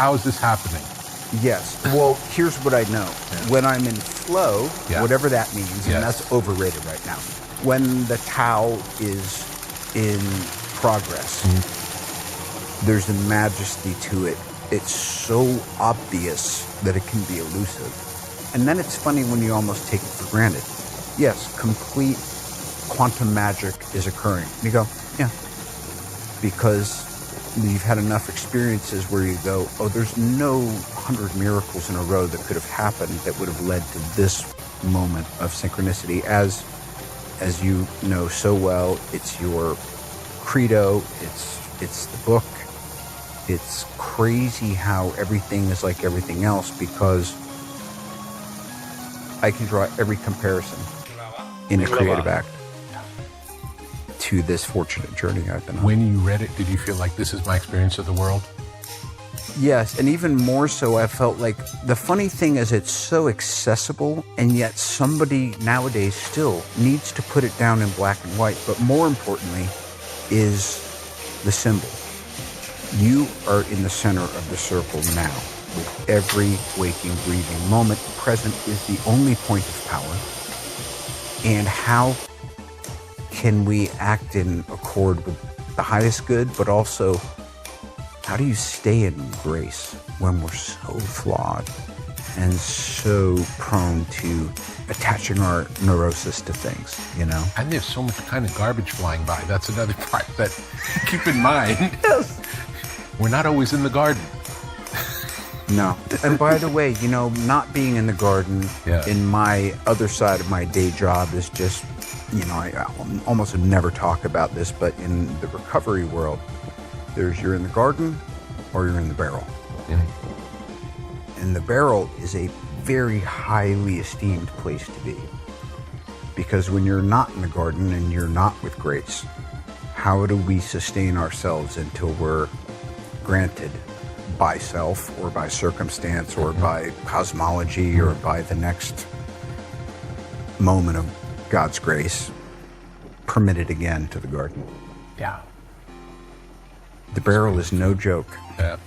how is this happening? Yes. Well, here's what I know. When I'm in flow, whatever that means, and that's overrated right now. When the Tao is in progress, there's a majesty to it. It's so obvious that it can be elusive. And then it's funny when you almost take it for granted. Yes, complete quantum magic is occurring. And you go, yeah. Because you've had enough experiences where you go, oh, there's no 100 miracles in a row that could have happened that would have led to this moment of synchronicity. As you know so well, it's your credo, it's the book. It's crazy how everything is like everything else, because I can draw every comparison in a creative act to this fortunate journey I've been on. When you read it, did you feel like this is my experience of the world? Yes, and even more so, I felt like the funny thing is it's so accessible, and yet somebody nowadays still needs to put it down in black and white. But more importantly is the symbol. You are in the center of the circle now. With every waking, breathing moment, present is the only point of power. And how can we act in accord with the highest good, but also how do you stay in grace when we're so flawed and so prone to attaching our neurosis to things, you know? And there's so much kind of garbage flying by. That's another part that keep in mind. Yes. We're not always in the garden. No. And by the way, you know, not being in the garden in my other side of my day job is just, you know, I almost never talk about this, but in the recovery world, you're in the garden or you're in the barrel. And the barrel is a very highly esteemed place to be. Because when you're not in the garden and you're not with grace, how do we sustain ourselves until we're granted by self or by circumstance or by cosmology or by the next moment of God's grace, permitted again to the garden? Yeah. The barrel is no joke. Yeah.